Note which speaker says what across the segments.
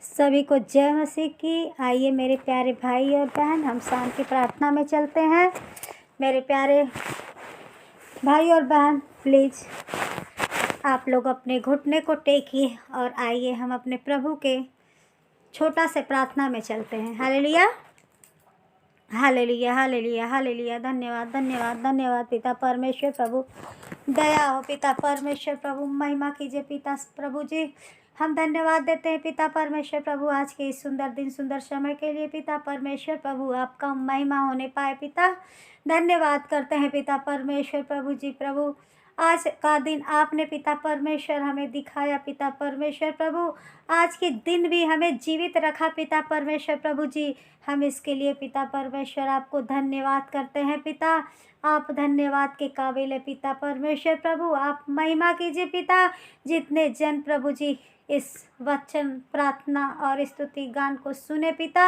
Speaker 1: सभी को जय मसीह की। आइए मेरे प्यारे भाई और बहन, हम शाम की प्रार्थना में चलते हैं। मेरे प्यारे भाई और बहन, प्लीज़ आप लोग अपने घुटने को टेकिए और आइए हम अपने प्रभु के छोटा से प्रार्थना में चलते हैं। Hallelujah, hallelujah, hallelujah, hallelujah. धन्यवाद, धन्यवाद, धन्यवाद पिता परमेश्वर प्रभु। दया हो पिता परमेश्वर प्रभु, महिमा कीजिए पिता प्रभु जी। हम धन्यवाद देते हैं पिता परमेश्वर प्रभु आज के इस सुंदर दिन, सुंदर समय के लिए पिता परमेश्वर प्रभु। आपका महिमा होने पाए पिता। धन्यवाद करते हैं पिता परमेश्वर प्रभु जी। प्रभु आज का दिन आपने पिता परमेश्वर हमें दिखाया पिता परमेश्वर प्रभु। आज के दिन भी हमें जीवित रखा पिता परमेश्वर प्रभु जी। हम इसके लिए पिता परमेश्वर आपको धन्यवाद करते हैं पिता। आप धन्यवाद के काबिल है पिता परमेश्वर प्रभु। आप महिमा कीजिए पिता। जितने जन प्रभु जी इस वचन, प्रार्थना और स्तुति गान को सुने पिता,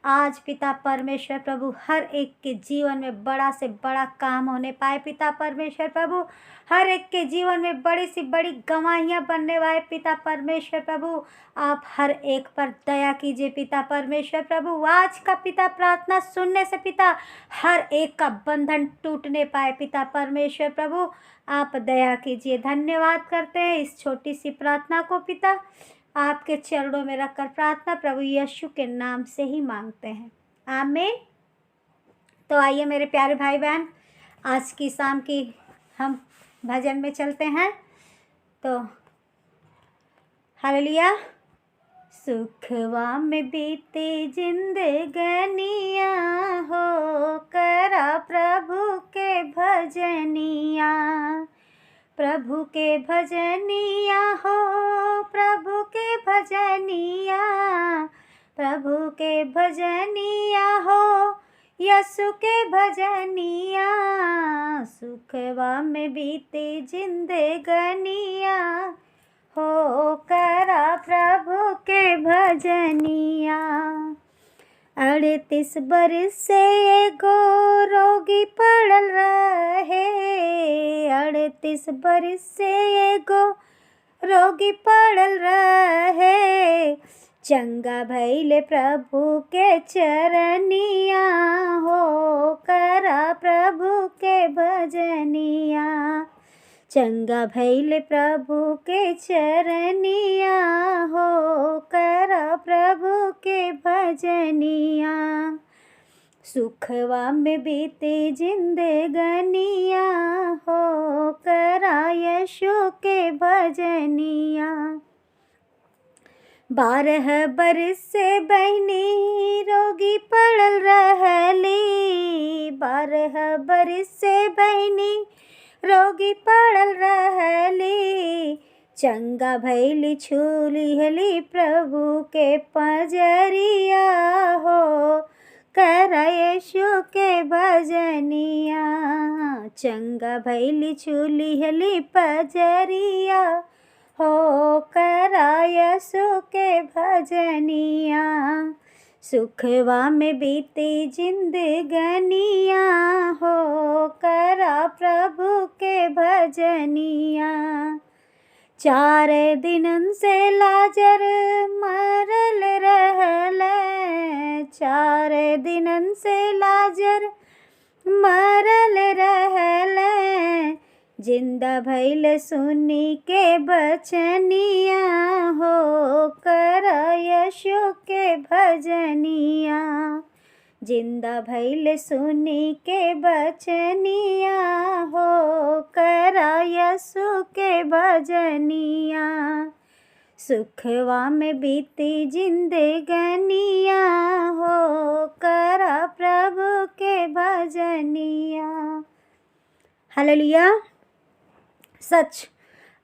Speaker 1: आज पिता परमेश्वर प्रभु हर एक के जीवन में बड़ा से बड़ा काम होने पाए पिता परमेश्वर प्रभु। हर एक के जीवन में बड़ी से बड़ी गवाहियाँ बनने वाले पिता परमेश्वर प्रभु। आप हर एक पर दया कीजिए पिता परमेश्वर प्रभु। आज का पिता प्रार्थना सुनने से पिता हर एक का बंधन टूटने पाए पिता परमेश्वर प्रभु। आप दया कीजिए। धन्यवाद करते हैं इस छोटी सी प्रार्थना को पिता आपके चरणों में रखकर प्रार्थना प्रभु यीशु के नाम से ही मांगते हैं, आमीन। तो आइए मेरे प्यारे भाई बहन, आज की शाम की हम भजन में चलते हैं। तो हालेलुया। सुखवा में बीते जिंदगनिया हो, करा प्रभु के भजनिया। प्रभु के भजनिया हो, प्रभु के भजनिया। प्रभु के भजनिया हो, यीशु के भजनिया। सुखवा में बीते जिंदगनिया हो, करा प्रभु के भजनिया। 38 बरस से एगो रोगी पड़ल रहे। 38 बरस से एगो रोगी पड़ल रहे। चंगा भइले प्रभु के चरनिया हो, करा प्रभु के भजनिया। चंगा भइले प्रभु के चरनिया हो, करा प्रभु के भजनिया। सुखवा में बीते जिंदगनिया हो, करा यीशु के भजनिया। 12 बरस से बहनी रोगी पड़ल रहली। 12 बरस से बहनी रोगी पड़ल रहली। चंगा भइली छूली हली प्रभु के पजरिया हो, करा यीशु के भजनिया। चंगा भइली छूली हली पजरिया हो, करा यीशु के भजनिया। सुखवा में बीते जिंदगनिया हो, करा प्रभु के भजनिया। 4 दिनन से लाजर मरल रहल। 4 दिनन से लाजर मरल रहल। जिंदा भइल सुनी के बचनिया हो, करा यीशु के भजनिया। जिंदा भइल सुनी के बचनिया हो, करा यीशु के भजनिया। सुखवा में बीती जिंदगनिया हो, करा प्रभु के भजनिया। हालेलुया। सच,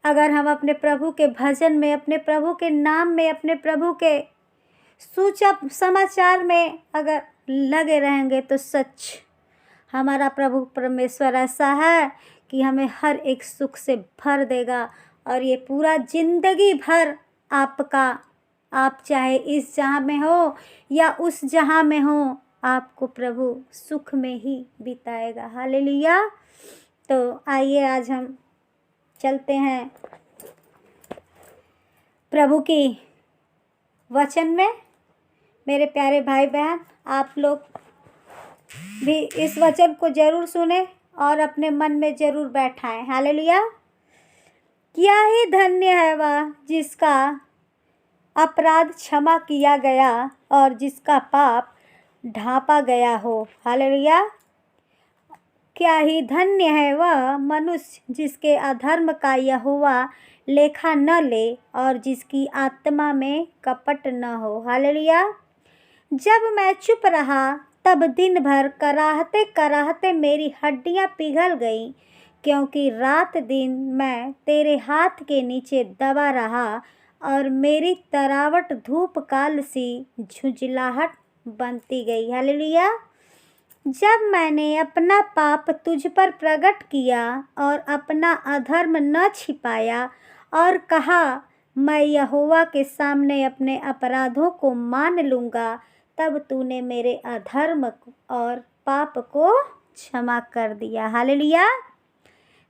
Speaker 1: अगर हम अपने प्रभु के भजन में, अपने प्रभु के नाम में, अपने प्रभु के सूचक समाचार में अगर लगे रहेंगे तो सच हमारा प्रभु परमेश्वर ऐसा है कि हमें हर एक सुख से भर देगा। और ये पूरा जिंदगी भर आपका, आप चाहे इस जहाँ में हो या उस जहाँ में हो, आपको प्रभु सुख में ही बिताएगा। हालेलुया। तो आइए आज हम चलते हैं प्रभु की वचन में। मेरे प्यारे भाई बहन, आप लोग भी इस वचन को जरूर सुने और अपने मन में जरूर बैठाएं। हालेलुया। क्या ही धन्य है वह जिसका अपराध क्षमा किया गया और जिसका पाप ढांपा गया हो। हालेलुया। क्या ही धन्य है वह मनुष्य जिसके अधर्म का यहोवा लेखा न ले और जिसकी आत्मा में कपट न हो। हालेलुया। जब मैं चुप रहा तब दिन भर कराहते कराहते मेरी हड्डियां पिघल गईं, क्योंकि रात दिन मैं तेरे हाथ के नीचे दबा रहा और मेरी तरावट धूप काल सी झुंझलाहट बनती गई। हालेलुया। जब मैंने अपना पाप तुझ पर प्रकट किया और अपना अधर्म न छिपाया और कहा मैं यहोवा के सामने अपने अपराधों को मान लूँगा, तब तूने मेरे अधर्म और पाप को क्षमा कर दिया। हालेलुया।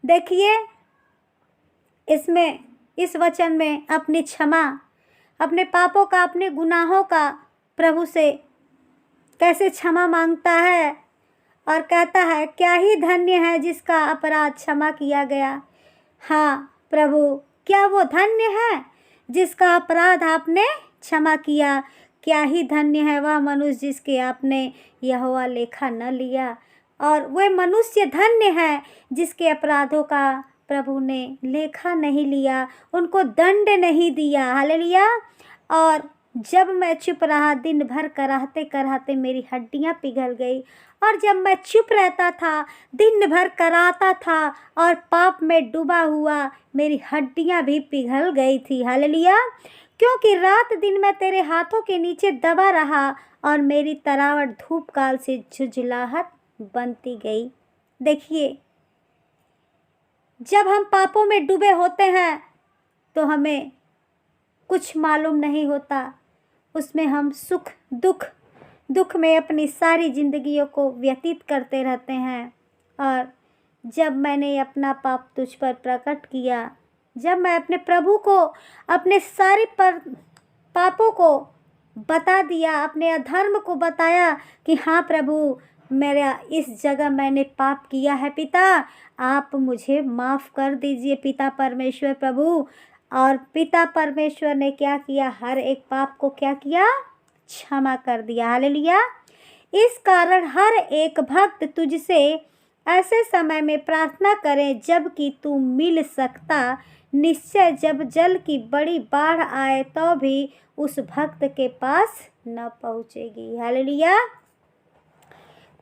Speaker 1: देखिए, इसमें इस वचन में अपनी क्षमा, अपने पापों का, अपने गुनाहों का प्रभु से कैसे क्षमा मांगता है और कहता है क्या ही धन्य है जिसका अपराध क्षमा किया गया। हाँ प्रभु, क्या वो धन्य है जिसका अपराध आपने क्षमा किया। क्या ही धन्य है वह मनुष्य जिसके आपने यहोवा लेखा न लिया, और वह मनुष्य धन्य है जिसके अपराधों का प्रभु ने लेखा नहीं लिया, उनको दंड नहीं दिया। हालेलुया। और जब मैं चुप रहा, दिन भर कराहते कराहते मेरी हड्डियां पिघल गई। और जब मैं चुप रहता था, दिन भर कराहता था और पाप में डूबा हुआ, मेरी हड्डियां भी पिघल गई थी। हालेलुया। क्योंकि रात दिन मैं तेरे हाथों के नीचे दबा रहा और मेरी तरावट धूप काल से झुंझलाहट बनती गई। देखिए, जब हम पापों में डूबे होते हैं तो हमें कुछ मालूम नहीं होता, उसमें हम सुख दुख में अपनी सारी जिंदगियों को व्यतीत करते रहते हैं। और जब मैंने अपना पाप तुझ पर प्रकट किया, जब मैं अपने प्रभु को अपने सारे पापों को बता दिया, अपने अधर्म को बताया कि हाँ प्रभु, मेरा इस जगह मैंने पाप किया है पिता, आप मुझे माफ़ कर दीजिए पिता परमेश्वर प्रभु। और पिता परमेश्वर ने क्या किया, हर एक पाप को क्या किया, क्षमा कर दिया। हालेलुया। इस कारण हर एक भक्त तुझसे ऐसे समय में प्रार्थना करे जबकि तू मिल सकता। निश्चय जब जल की बड़ी बाढ़ आए तो भी उस भक्त के पास न पहुँचेगी। हालेलुया।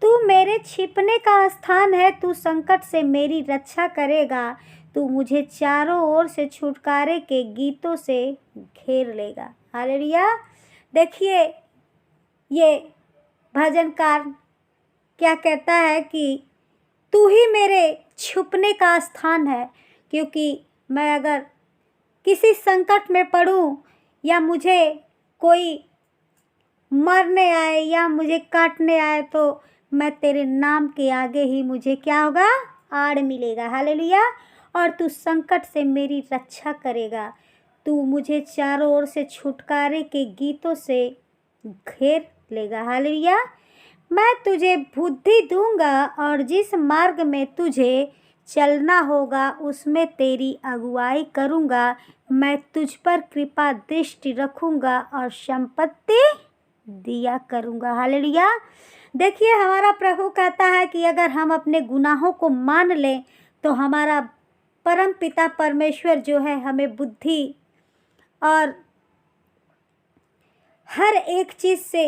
Speaker 1: तू मेरे छिपने का स्थान है, तू संकट से मेरी रक्षा करेगा, तू मुझे चारों ओर से छुटकारे के गीतों से घेर लेगा। हालेलुया। देखिए, ये भजनकार क्या कहता है कि तू ही मेरे छुपने का स्थान है, क्योंकि मैं अगर किसी संकट में पड़ूं या मुझे कोई मरने आए या मुझे काटने आए, तो मैं तेरे नाम के आगे ही मुझे क्या होगा, आड़ मिलेगा। हालेलुया। और तू संकट से मेरी रक्षा करेगा, तू मुझे चारों ओर से छुटकारे के गीतों से घेर लेगा। हालेलुया। मैं तुझे बुद्धि दूंगा और जिस मार्ग में तुझे चलना होगा उसमें तेरी अगुवाई करूंगा। मैं तुझ पर कृपा दृष्टि रखूंगा और संपत्ति दिया करूंगा। हालेलुया। देखिए, हमारा प्रभु कहता है कि अगर हम अपने गुनाहों को मान लें तो हमारा परम पिता परमेश्वर जो है हमें बुद्धि और हर एक चीज़ से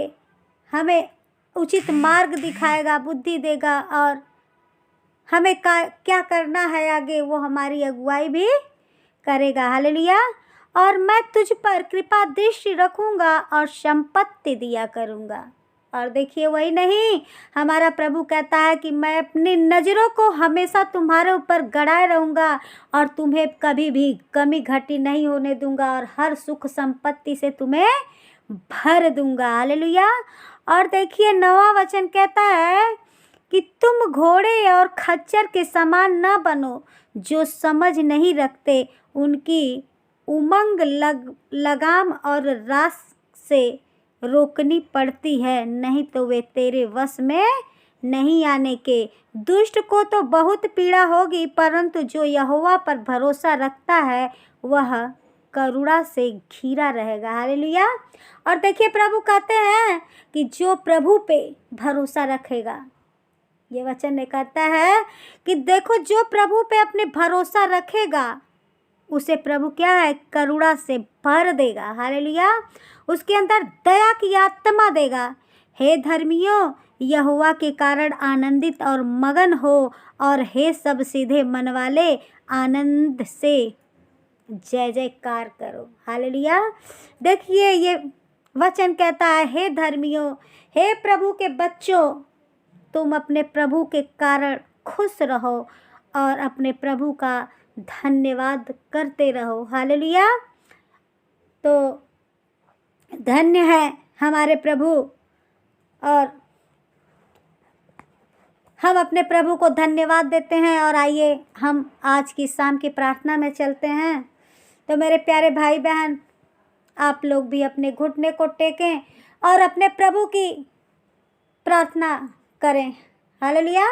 Speaker 1: हमें उचित मार्ग दिखाएगा, बुद्धि देगा, और हमें क्या करना है आगे वो हमारी अगुवाई भी करेगा। हालेलुया। और मैं तुझ पर कृपा दृष्टि रखूंगा और संपत्ति दिया करूंगा। और देखिए, वही नहीं, हमारा प्रभु कहता है कि मैं अपनी नज़रों को हमेशा तुम्हारे ऊपर गड़ाए रहूँगा और तुम्हें कभी भी कमी घटी नहीं होने दूंगा और हर सुख संपत्ति से तुम्हें भर दूंगा। हालेलुया। और देखिए, 9वां वचन कहता है कि तुम घोड़े और खच्चर के समान न बनो जो समझ नहीं रखते, उनकी उमंग लगाम और से रोकनी पड़ती है, नहीं तो वे तेरे वश में नहीं आने के। दुष्ट को तो बहुत पीड़ा होगी, परंतु जो यहोवा पर भरोसा रखता है वह करुणा से घिरा रहेगा। हालेलुया। और देखिए प्रभु कहते हैं कि जो प्रभु पे भरोसा रखेगा, ये वचन ने कहता है कि देखो जो प्रभु पे अपने भरोसा रखेगा उसे प्रभु क्या है, करुणा से भर देगा। हालेलुया। उसके अंदर दया की आत्मा देगा। हे धर्मियों, यहोवा के कारण आनंदित और मगन हो, और हे सब सीधे मन वाले आनंद से जय जयकार करो। हालेलुया। देखिए ये वचन कहता है, हे धर्मियों, हे प्रभु के बच्चों, तुम अपने प्रभु के कारण खुश रहो और अपने प्रभु का धन्यवाद करते रहो। हालेलुया। तो धन्य है हमारे प्रभु, और हम अपने प्रभु को धन्यवाद देते हैं। और आइए हम आज की शाम की प्रार्थना में चलते हैं। तो मेरे प्यारे भाई बहन, आप लोग भी अपने घुटने को टेकें और अपने प्रभु की प्रार्थना करें। Hallelujah,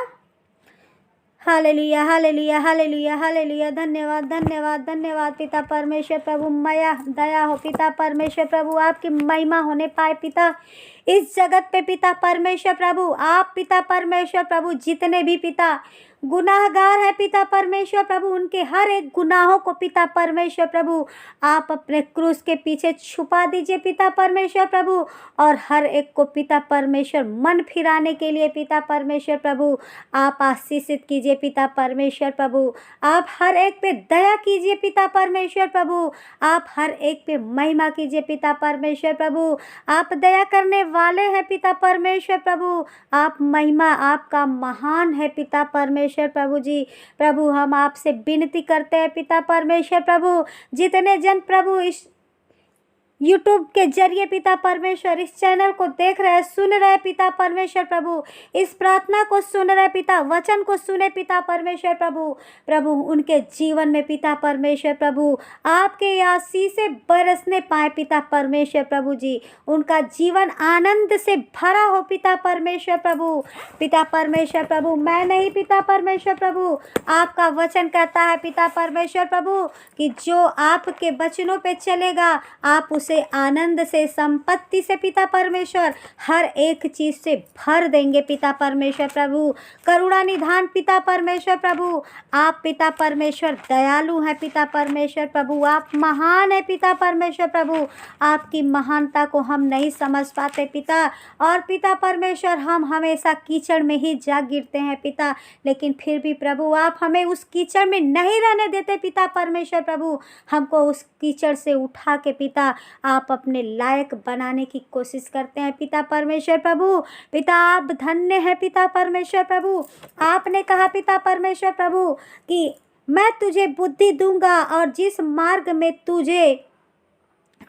Speaker 1: hallelujah, hallelujah, hallelujah, hallelujah. धन्यवाद, धन्यवाद, धन्यवाद पिता परमेश्वर प्रभु। मया दया हो पिता परमेश्वर प्रभु, आपकी महिमा होने पाए पिता इस जगत पे पिता परमेश्वर प्रभु। आप पिता परमेश्वर प्रभु जितने भी पिता गुनाहगार है पिता परमेश्वर प्रभु, उनके हर एक गुनाहों को पिता परमेश्वर प्रभु आप अपने क्रूस के पीछे छुपा दीजिए पिता परमेश्वर प्रभु। और हर एक को पिता परमेश्वर मन फिराने के लिए पिता परमेश्वर प्रभु आप आशीषित कीजिए पिता परमेश्वर प्रभु। आप हर एक पे दया कीजिए पिता परमेश्वर प्रभु। आप हर एक पे महिमा कीजिए पिता परमेश्वर प्रभु। आप दया करने वाले हैं पिता परमेश्वर प्रभु। आप महिमा आपका महान है पिता परमेश्वर प्रभु जी। प्रभु हम आपसे विनती करते हैं पिता परमेश्वर प्रभु, जितने जन प्रभु इस यूट्यूब के जरिए पिता परमेश्वर इस चैनल को देख रहे हैं, सुन रहे पिता परमेश्वर प्रभु, इस प्रार्थना को सुन रहे पिता, वचन को सुने पिता परमेश्वर प्रभु। प्रभु उनके जीवन में पिता परमेश्वर प्रभु आपके आशीषें बरसने पाए पिता परमेश्वर प्रभु जी। उनका जीवन आनंद से भरा हो पिता परमेश्वर प्रभु। पिता परमेश्वर प्रभु मैं नहीं पिता परमेश्वर प्रभु, आपका वचन कहता है पिता परमेश्वर प्रभु कि जो आपके वचनों पे चलेगा आप उसे आनंद से, संपत्ति से पिता परमेश्वर हर एक चीज से भर देंगे पिता परमेश्वर प्रभु। करुणा निधान पिता परमेश्वर प्रभु, आप पिता परमेश्वर दयालु हैं पिता परमेश्वर प्रभु। आप महान है पिता परमेश्वर प्रभु। आपकी महानता को हम नहीं समझ पाते पिता। और पिता परमेश्वर हम हमेशा कीचड़ में ही जा गिरते हैं पिता, लेकिन फिर भी प्रभु आप हमें उस कीचड़ में नहीं रहने देते पिता परमेश्वर प्रभु। हमको उस कीचड़ से उठा के पिता आप अपने लायक बनाने की कोशिश करते हैं पिता परमेश्वर प्रभु। पिता आप धन्य है पिता परमेश्वर प्रभु। आपने कहा पिता परमेश्वर प्रभु कि मैं तुझे बुद्धि दूंगा और जिस मार्ग में तुझे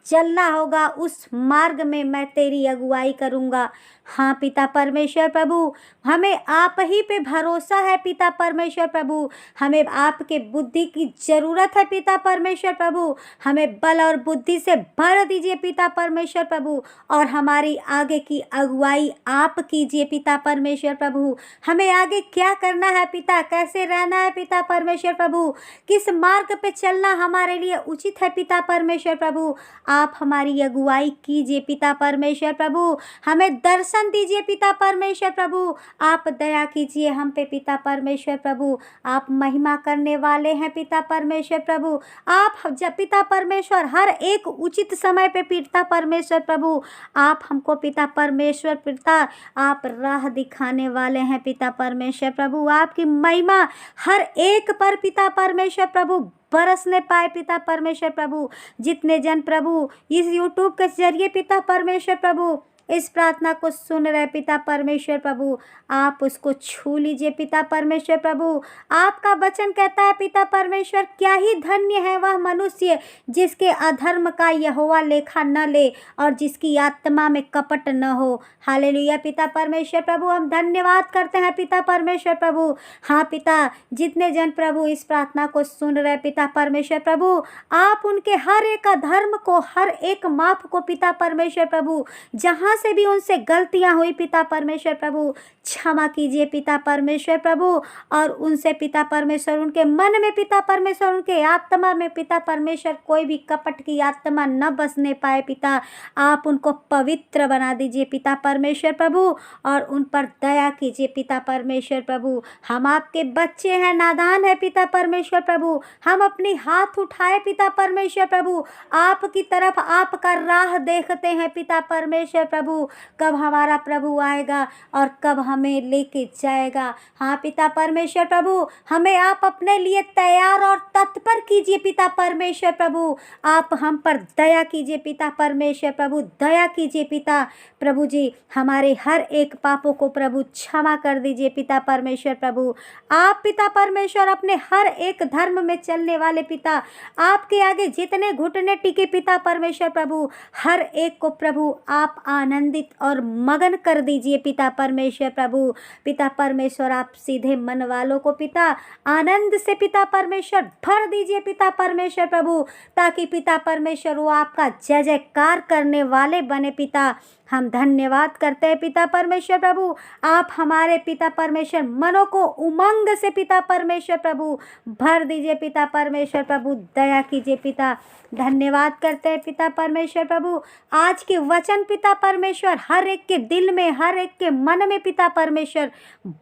Speaker 1: चलना होगा उस मार्ग में मैं तेरी अगुवाई करूंगा। हाँ पिता परमेश्वर प्रभु, हमें आप ही पे भरोसा है पिता परमेश्वर प्रभु। हमें आपके बुद्धि की ज़रूरत है पिता परमेश्वर प्रभु। हमें बल और बुद्धि से भर दीजिए पिता परमेश्वर प्रभु, और हमारी आगे की अगुवाई आप कीजिए पिता परमेश्वर प्रभु। हमें आगे क्या करना है पिता, कैसे रहना है पिता परमेश्वर प्रभु, किस मार्ग पे चलना हमारे लिए उचित है पिता परमेश्वर प्रभु। आप हमारी अगुवाई कीजिए पिता परमेश्वर प्रभु। हमें दर्शन दीजिए पिता परमेश्वर प्रभु। आप दया कीजिए हम पे पिता परमेश्वर प्रभु। आप महिमा करने वाले हैं पिता परमेश्वर प्रभु। आप जब पिता परमेश्वर हर एक उचित समय पे पिता परमेश्वर प्रभु आप हमको पिता परमेश्वर पिता आप राह दिखाने वाले हैं पिता परमेश्वर प्रभु। आपकी महिमा हर एक पर पिता परमेश्वर प्रभु बरसने पाए पिता परमेश्वर प्रभु। जितने जन प्रभु इस यूट्यूब के जरिए पिता परमेश्वर प्रभु इस प्रार्थना को सुन रहे पिता परमेश्वर प्रभु, आप उसको छू लीजिए पिता परमेश्वर प्रभु। आपका वचन कहता है पिता परमेश्वर, क्या ही धन्य है वह मनुष्य जिसके अधर्म का यहोवा लेखा न ले और जिसकी आत्मा में कपट न हो। हालेलुया पिता परमेश्वर प्रभु, हम धन्यवाद करते हैं पिता परमेश्वर प्रभु। हाँ पिता, जितने जन प्रभु इस प्रार्थना को सुन रहे पिता परमेश्वर प्रभु, आप उनके हर एक अधर्म को, हर एक माफ को पिता परमेश्वर प्रभु, जहाँ से भी उनसे गलतियाँ हुई पिता परमेश्वर प्रभु, क्षमा कीजिए पिता परमेश्वर प्रभु। और उनसे पिता परमेश्वर, उनके मन में पिता परमेश्वर, उनके आत्मा में पिता परमेश्वर कोई भी कपट की आत्मा न बसने पाए पिता। आप उनको पवित्र बना दीजिए पिता परमेश्वर प्रभु और उन पर दया कीजिए पिता परमेश्वर प्रभु। हम आपके बच्चे हैं, नादान है पिता परमेश्वर प्रभु। हम अपनी हाथ उठाए पिता परमेश्वर प्रभु, आपकी तरफ, आपका राह देखते हैं पिता परमेश्वर प्रभु, कब हमारा प्रभु आएगा और कब हमें लेके जाएगा। हाँ पिता परमेश्वर प्रभु, हमें आप अपने लिए तैयार और तत्पर कीजिए पिता परमेश्वर प्रभु। आप हम पर दया कीजिए पिता परमेश्वर प्रभु, दया कीजिए पिता प्रभु जी। हमारे हर एक पापों को प्रभु क्षमा कर दीजिए पिता परमेश्वर प्रभु। आप पिता परमेश्वर अपने हर एक धर्म में चलने वाले पिता, आपके आगे जितने घुटने टिके पिता परमेश्वर प्रभु, हर एक को प्रभु आप आनंदित और मगन कर दीजिए पिता परमेश्वर प्रभु। पिता परमेश्वर, आप सीधे मन वालों को पिता आनंद से पिता परमेश्वर भर दीजिए पिता परमेश्वर प्रभु, ताकि पिता परमेश्वर वो आपका जय जयकार करने वाले बने पिता। हम धन्यवाद करते हैं पिता परमेश्वर प्रभु। आप हमारे पिता परमेश्वर मनों को उमंग से पिता परमेश्वर प्रभु भर दीजिए पिता परमेश्वर प्रभु, दया कीजिए पिता। धन्यवाद करते हैं पिता परमेश्वर प्रभु। आज के वचन पिता परमेश्वर हर एक के दिल में, हर एक के मन में पिता परमेश्वर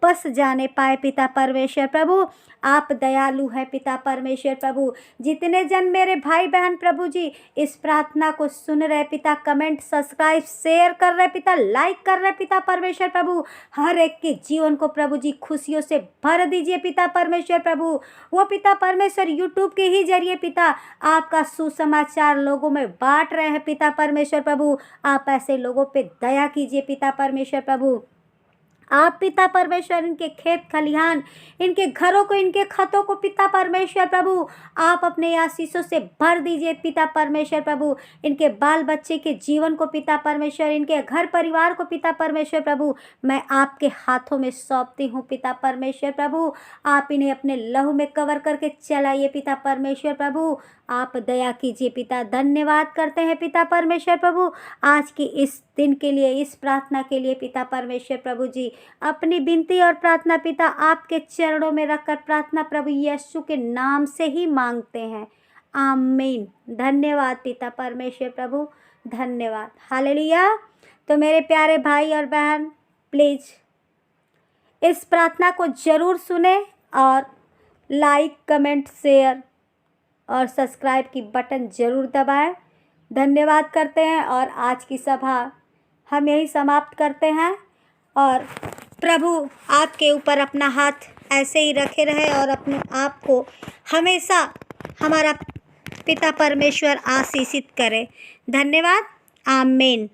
Speaker 1: बस जाने पाए पिता परमेश्वर प्रभु। आप दयालु हैं पिता परमेश्वर प्रभु। जितने जन मेरे भाई बहन प्रभु जी इस प्रार्थना को सुन रहे पिता, कमेंट, सब्सक्राइब, शेयर कर रहे पिता, लाइक कर रहे पिता परमेश्वर प्रभु, हर एक के जीवन को प्रभु जी खुशियों से भर दीजिए पिता परमेश्वर प्रभु। वो पिता परमेश्वर यूट्यूब के ही जरिए पिता आपका सुसमाचार लोगों में बांट रहे हैं पिता परमेश्वर प्रभु। आप ऐसे लोगों पे दया कीजिए पिता परमेश्वर प्रभु। आप पिता परमेश्वर इनके खेत खलिहान, इनके घरों को, इनके खतों को पिता परमेश्वर प्रभु आप अपने आशीषों से भर दीजिए पिता परमेश्वर प्रभु। इनके बाल बच्चे के जीवन को पिता परमेश्वर, इनके घर परिवार को पिता परमेश्वर प्रभु मैं आपके हाथों में सौंपती हूँ पिता परमेश्वर प्रभु। आप इन्हें अपने लहू में कवर करके चलाइए पिता परमेश्वर प्रभु। आप दया कीजिए पिता। धन्यवाद करते हैं पिता परमेश्वर प्रभु आज की इस दिन के लिए, इस प्रार्थना के लिए पिता परमेश्वर प्रभु जी। अपनी विनती और प्रार्थना पिता आपके चरणों में रखकर प्रार्थना प्रभु यीशु के नाम से ही मांगते हैं, आमीन। धन्यवाद पिता परमेश्वर प्रभु, धन्यवाद। हालेलुया। तो मेरे प्यारे भाई और बहन, प्लीज़ इस प्रार्थना को ज़रूर सुने और लाइक, कमेंट, शेयर और सब्सक्राइब की बटन ज़रूर दबाएं। धन्यवाद करते हैं और आज की सभा हम यही समाप्त करते हैं। और प्रभु आपके ऊपर अपना हाथ ऐसे ही रखे रहे और अपने आप को हमेशा हमारा पिता परमेश्वर आशीषित करे। धन्यवाद, आमीन।